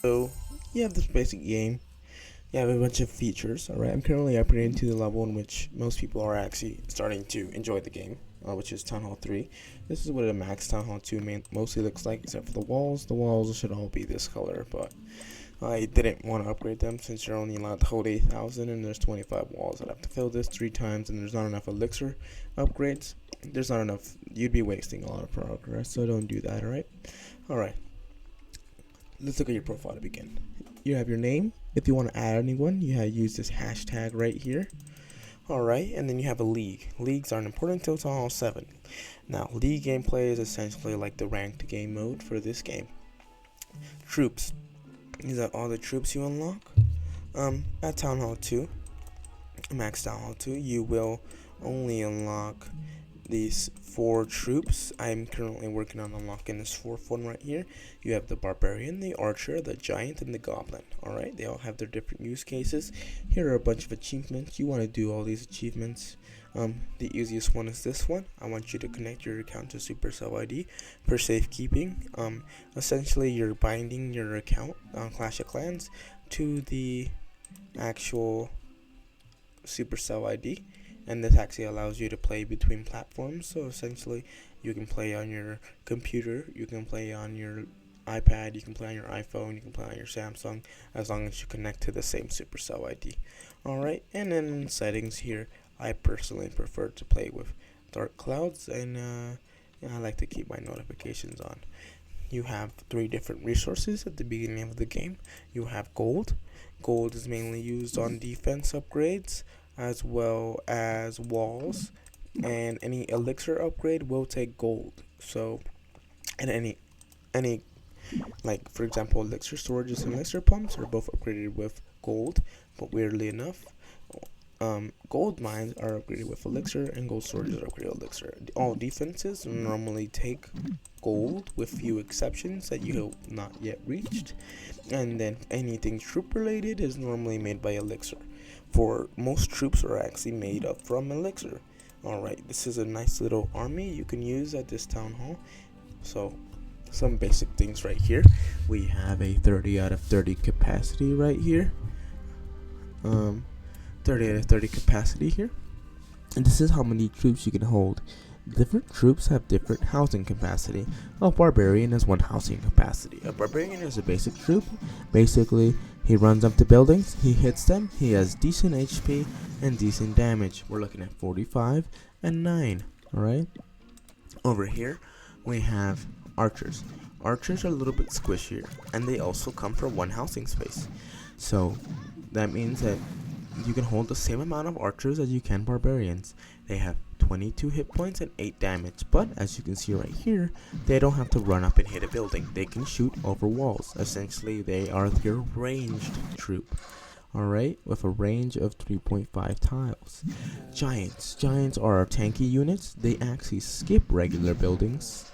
So you have this basic game. You have a bunch of features. All right, I'm currently upgrading to the level in which most people are actually starting to enjoy the game, which is Town Hall 3. This is what a max Town Hall 2 mostly looks like, except for the walls. The walls should all be this color, but I didn't want to upgrade them since you're only allowed to hold 8,000 and there's 25 walls. I'd have to fill this 3 times, and there's not enough elixir upgrades. There's not enough. You'd be wasting a lot of progress, so don't do that. All right. Let's look at your profile to begin. You have your name. If you want to add anyone, you use this hashtag right here. Alright, and then you have a league. Leagues aren't important until Town Hall 7. Now, league gameplay is essentially like the ranked game mode for this game. Troops. These are all the troops you unlock. At Town Hall 2, Max Town Hall 2, you will only unlock these 4 troops. I'm currently working on unlocking this 4th one right here. You have the barbarian, the archer, the giant, and the goblin. Alright, they all have their different use cases. Here are a bunch of achievements. You want to do all these achievements. The easiest one is this one. I want you to connect your account to Supercell ID for safekeeping. Essentially, you're binding your account on Clash of Clans to the actual Supercell ID, and this actually allows you to play between platforms. So essentially, you can play on your computer, you can play on your iPad, you can play on your iPhone, you can play on your Samsung, as long as you connect to the same Supercell ID. Alright, and then in settings here, I personally prefer to play with dark clouds, and I like to keep my notifications on. You have 3 different resources at the beginning of the game. You have gold. Gold is mainly used on defense upgrades, as well as walls, and any elixir upgrade will take gold. So, and any like, for example, elixir storages and elixir pumps are both upgraded with gold, but weirdly enough, gold mines are upgraded with elixir, and gold storages are upgraded with elixir. All defenses normally take gold, with few exceptions that you have not yet reached, and then anything troop related is normally made by elixir. For most troops are actually made up from elixir. Alright, this is a nice little army you can use at this town hall. So, some basic things right here. We have a 30 out of 30 capacity right here. 30 out of 30 capacity here. And this is how many troops you can hold. Different troops have different housing capacity. A barbarian has 1 housing capacity. A barbarian is a basic troop. Basically, he runs up to buildings, he hits them, he has decent HP and decent damage. We're looking at 45 and 9. Alright? Over here, we have archers. Archers are a little bit squishier, and they also come from 1 housing space. So, that means that you can hold the same amount of archers as you can barbarians. They have 22 hit points and 8 damage, but as you can see right here, they don't have to run up and hit a building. They can shoot over walls. Essentially, they are your ranged troop. Alright, with a range of 3.5 tiles. Giants. Giants are our tanky units. They actually skip regular buildings.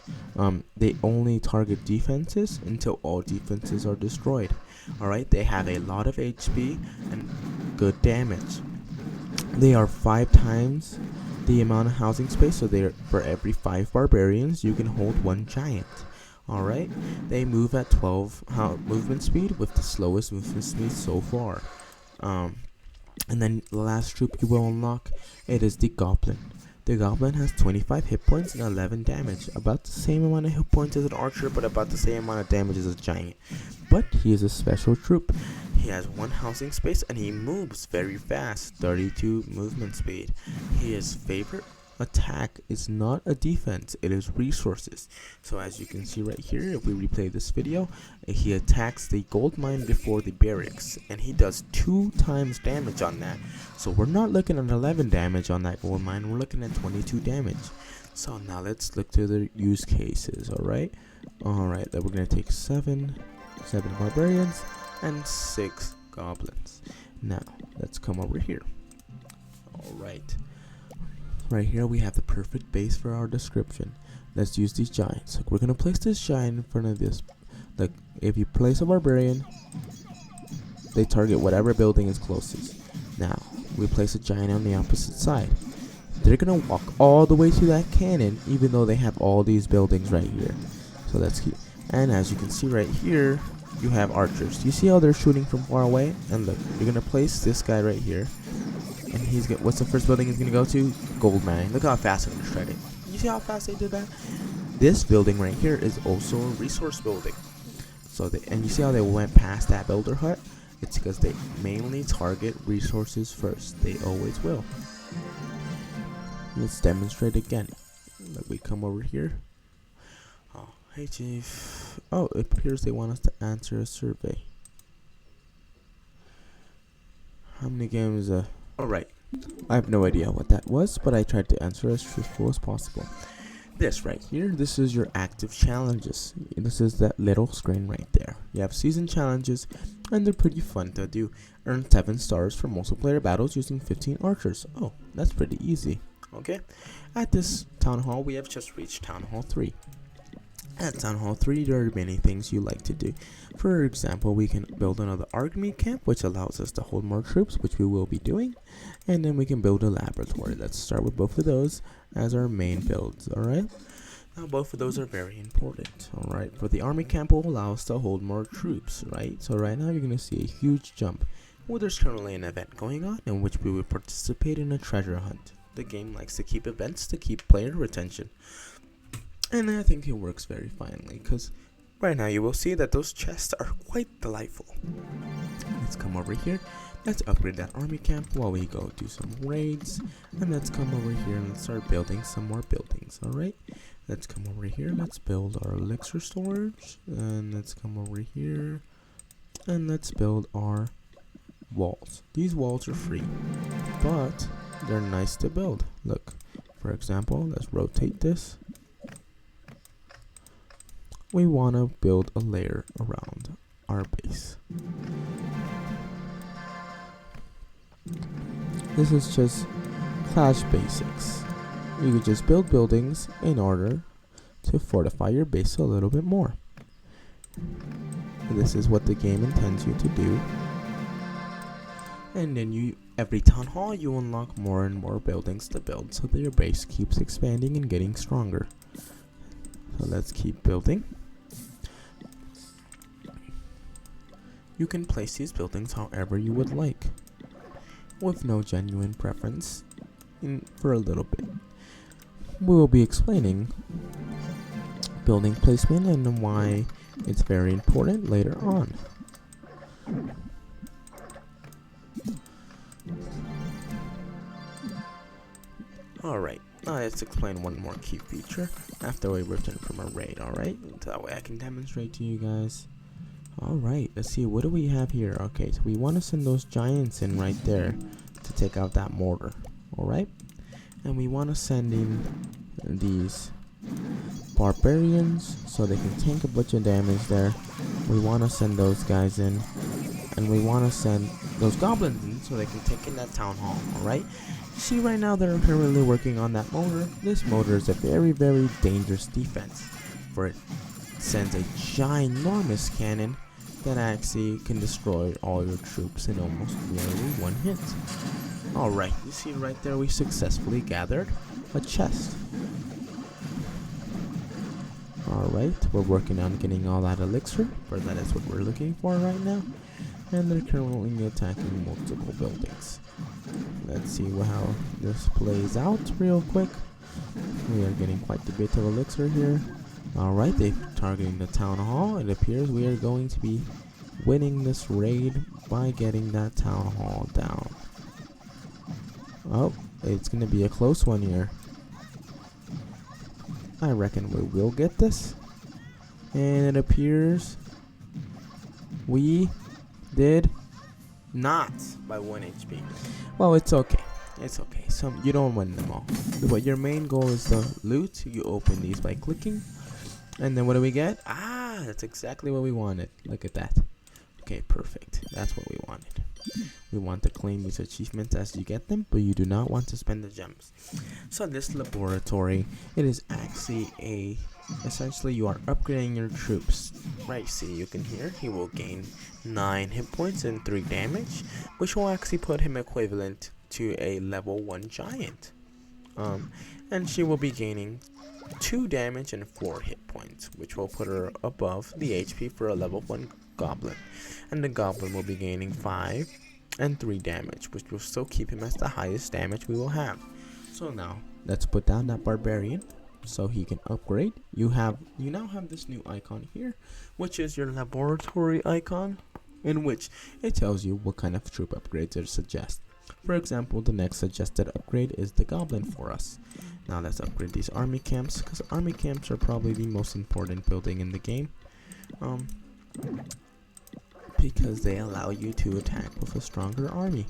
They only target defenses until all defenses are destroyed. Alright, they have a lot of HP and good damage. They are 5 times the amount of housing space, so they're for every 5 barbarians you can hold 1 giant. Alright, they move at 12 movement speed, with the slowest movement speed so far. And then the last troop you will unlock, it is the goblin. The goblin has 25 hit points and 11 damage, about the same amount of hit points as an archer, but about the same amount of damage as a giant. But he is a special troop. He has 1 housing space and he moves very fast, 32 movement speed. His favorite attack is not a defense, it is resources. So as you can see right here, if we replay this video, he attacks the gold mine before the barracks, and he does 2 times damage on that. So we're not looking at 11 damage on that gold mine, we're looking at 22 damage. So now let's look to the use cases. Alright, then we're gonna take 7 barbarians and 6 goblins. Now let's come over here. Alright, right here we have the perfect base for our description. Let's use these giants. We're gonna place this giant in front of this. Like, if you place a barbarian, they target whatever building is closest. Now we place a giant on the opposite side. They're gonna walk all the way to that cannon, even though they have all these buildings right here. So that's key. And as you can see right here, you have archers. You see how they're shooting from far away? And look, you're gonna place this guy right here, and he's gonna. What's the first building he's gonna go to? Gold mine. Look how fast I'm gonna shred it. You see how fast they did that? This building right here is also a resource building. So and you see how they went past that builder hut? It's because they mainly target resources first. They always will. Let's demonstrate again. Let me come over here. Oh, hey chief. Oh, it appears they want us to answer a survey. How many games? Alright. I have no idea what that was, but I tried to answer as truthful as possible. This right here, this is your active challenges. This is that little screen right there. You have season challenges, and they're pretty fun to do. Earn 7 stars for multiplayer battles using 15 archers. Oh, that's pretty easy. Okay, at this Town Hall, we have just reached Town Hall 3. At Town Hall 3, there are many things you like to do. For example, we can build another army camp, which allows us to hold more troops, which we will be doing. And then we can build a laboratory. Let's start with both of those as our main builds, alright? Now, both of those are very important, alright? For the army camp will allow us to hold more troops, right? So right now, you're going to see a huge jump. Well, there's currently an event going on in which we will participate in a treasure hunt. The game likes to keep events to keep player retention. And I think it works very finely, because right now you will see that those chests are quite delightful. Let's come over here. Let's upgrade that army camp while we go do some raids. And let's come over here and let's start building some more buildings, alright? Let's come over here. Let's build our elixir storage. And let's come over here. And let's build our walls. These walls are free, but they're nice to build. Look, for example, let's rotate this. We want to build a layer around our base. This is just Clash basics. You could just build buildings in order to fortify your base a little bit more. This is what the game intends you to do. And then every town hall you unlock more and more buildings to build so that your base keeps expanding and getting stronger. So let's keep building. You can place these buildings however you would like, with no genuine preference for a little bit. We will be explaining building placement and why it's very important later on. Alright, now let's explain one more key feature after we return from a raid, alright? So that way I can demonstrate to you guys. Alright, let's see, what do we have here? Okay, so we want to send those giants in right there to take out that mortar, alright? And we want to send in these barbarians so they can tank a bunch of damage there. We want to send those guys in, and we want to send those goblins in so they can take in that town hall, alright? See, right now they're currently working on that motor. This motor is a very, very dangerous defense, for it sends a ginormous cannon that actually can destroy all your troops in almost nearly one hit. Alright, you see right there we successfully gathered a chest. Alright, we're working on getting all that elixir, for that is what we're looking for right now. And they're currently attacking multiple buildings. Let's see how this plays out real quick. We are getting quite a bit of elixir here. Alright, they're targeting the town hall. It appears we are going to be winning this raid by getting that town hall down. Oh, it's going to be a close one here. I reckon we will get this. And it appears we did not by 1 HP. Well, it's okay. It's okay. You don't win them all. But your main goal is the loot. You open these by clicking. And then what do we get? Ah, that's exactly what we wanted. Look at that. Okay, perfect. That's what we wanted. We want to claim these achievements as you get them, but you do not want to spend the gems. So this laboratory, it is actually essentially you are upgrading your troops. Right, see, you can hear he will gain 9 hit points and 3 damage, which will actually put him equivalent to a level 1 giant. And she will be gaining 2 damage and 4 hit points, which will put her above the HP for a level 1 Goblin, and the Goblin will be gaining 5 and 3 damage, which will still keep him as the highest damage we will have. So now let's put down that Barbarian so he can upgrade. You now have this new icon here, which is your laboratory icon, in which it tells you what kind of troop upgrades it suggests. For example, the next suggested upgrade is the Goblin for us. Now let's upgrade these army camps, because army camps are probably the most important building in the game, because they allow you to attack with a stronger army.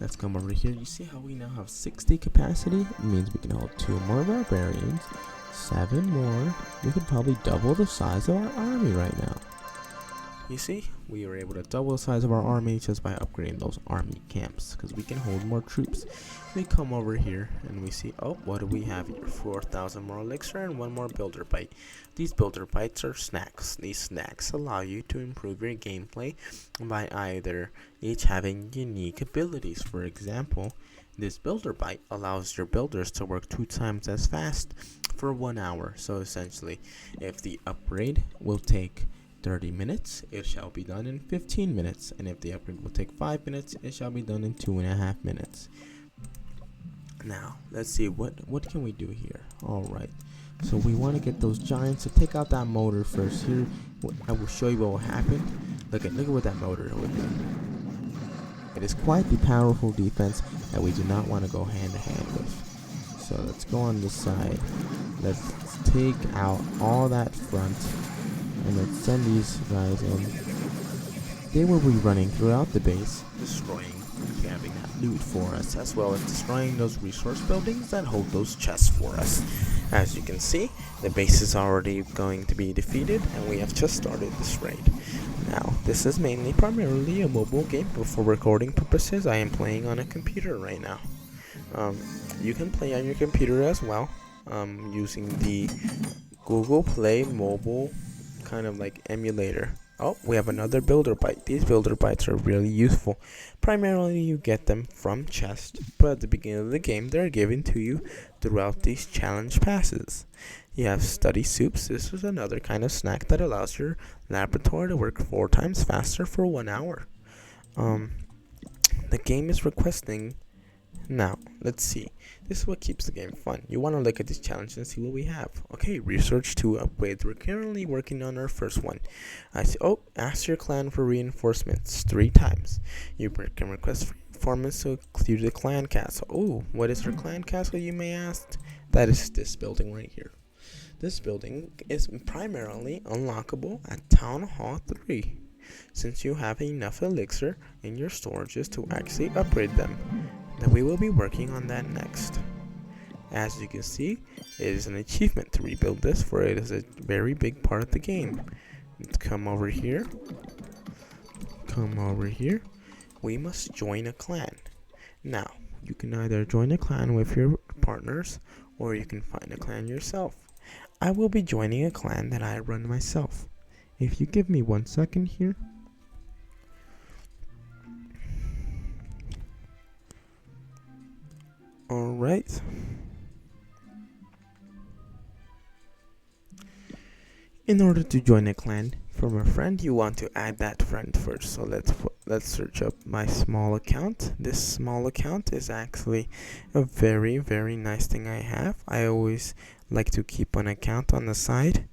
Let's come over here. You see how we now have 60 capacity? It means we can hold 2 more barbarians, 7 more. We could probably double the size of our army right now. You see, we were able to double the size of our army just by upgrading those army camps, because we can hold more troops. We come over here and we see, oh, what do we have here? 4,000 more elixir and 1 more builder bite. These builder bites are snacks. These snacks allow you to improve your gameplay by either each having unique abilities. For example, this builder bite allows your builders to work 2 times as fast for 1 hour. So essentially, if the upgrade will take 30 minutes, it shall be done in 15 minutes, and if the upgrade will take 5 minutes, it shall be done in 2.5 minutes. Now let's see what can we do here. All right, so we want to get those giants to take out that motor first. Here I will show you what will happen. Look at what that motor would do. It is quite the powerful defense that we do not want to go hand to hand with. So let's go on this side. Let's take out all that front, and let's send these guys in. They will be running throughout the base, destroying and grabbing that loot for us, as well as destroying those resource buildings that hold those chests for us. As you can see, the base is already going to be defeated, and we have just started this raid. Now, this is primarily a mobile game, but for recording purposes, I am playing on a computer right now. You can play on your computer as well, using the Google Play mobile kind of like emulator. Oh, we have another builder bite. These builder bites are really useful. Primarily you get them from chests, but at the beginning of the game they're given to you throughout these challenge passes. You have study soups. This is another kind of snack that allows your laboratory to work 4 times faster for 1 hour. The game is requesting. Now, let's see. This is what keeps the game fun. You want to look at this challenge and see what we have. Okay, research 2 upgrades. We're currently working on our first one. I see. Oh, ask your clan for reinforcements 3 times. You can request reinforcements to clear the clan castle. Oh, what is your clan castle, you may ask? That is this building right here. This building is primarily unlockable at Town Hall 3, since you have enough elixir in your storages to actually upgrade them. That we will be working on that next. As you can see, it is an achievement to rebuild this, for it is a very big part of the game. Let's come over here. We must join a clan. Now, you can either join a clan with your partners, or you can find a clan yourself. I will be joining a clan that I run myself. If you give me 1 second here. Alright. In order to join a clan from a friend, you want to add that friend first. So let's search up my small account. This small account is actually a very, very nice thing I have. I always like to keep an account on the side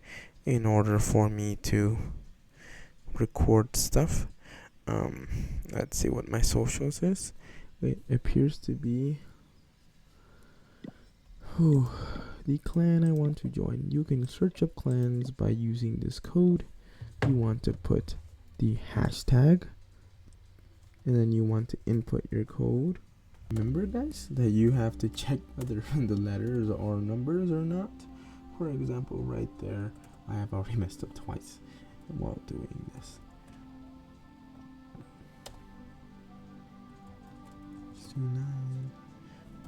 in order for me to record stuff. Let's see what my socials is. It appears to be the clan I want to join. You can search up clans by using this code. You want to put the hashtag, and then you want to input your code. Remember, guys, that you have to check whether the letters are numbers or not. For example, right there, I have already messed up twice while doing this.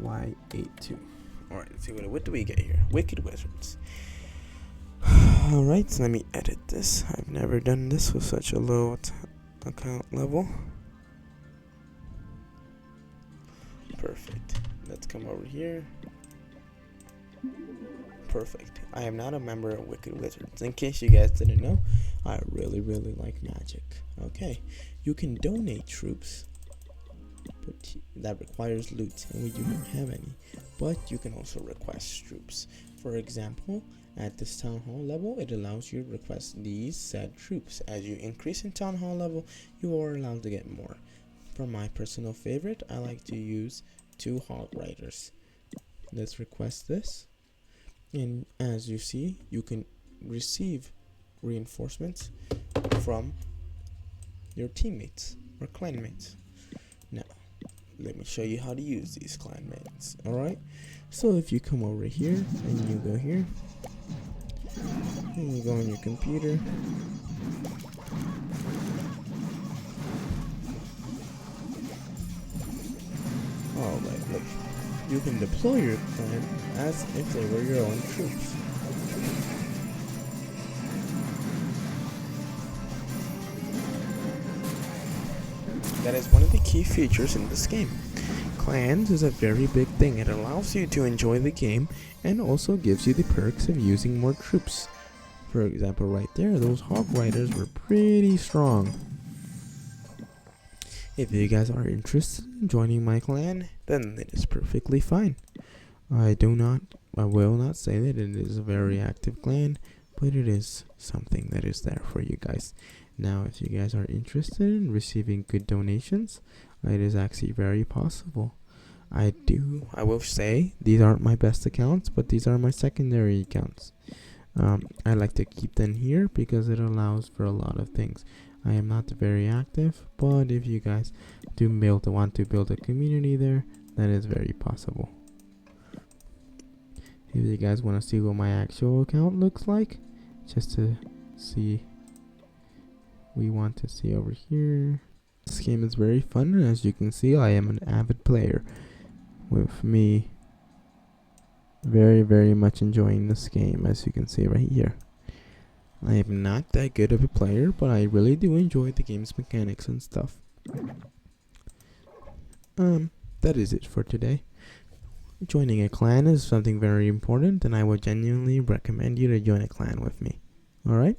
Y82. Alright, let's see what do we get here. Wicked Wizards. Alright, so let me edit this. I've never done this with such a low account level. Perfect. Let's come over here. perfect. I am not a member of Wicked Wizards. In case you guys didn't know, I really like magic. Okay, you can donate troops, but that requires loot, and we do not have any. But you can also request troops. For example, at this town hall level, it allows you to request these said troops. As you increase in town hall level, you are allowed to get more. For my personal favorite, I like to use 2 hog riders. Let's request this, and as you see, you can receive reinforcements from your teammates or clanmates. Now, let me show you how to use these clanmates. Alright, so if you come over here and you go here, and you go on your computer, alright, look, you can deploy your clan as if they were your own troops. That is one of the key features in this game. Clans is a very big thing. It allows you to enjoy the game and also gives you the perks of using more troops. For example, right there, those hog riders were pretty strong. If you guys are interested in joining my clan, then it is perfectly fine. I will not say that it is a very active clan, but it is something that is there for you guys. Now, if you guys are interested in receiving good donations, it is actually very possible. I will say these aren't my best accounts, but these are my secondary accounts. I like to keep them here because it allows for a lot of things. I am not very active, but if you guys want to build a community there, that is very possible. If you guys want to see what my actual account looks like, just to see, we want to see over here. This game is very fun, and as you can see, I am an avid player, with me very much enjoying this game, as you can see right here. I am not that good of a player, but I really do enjoy the game's mechanics and stuff. That is it for today. Joining a clan is something very important, and I would genuinely recommend you to join a clan with me. Alright?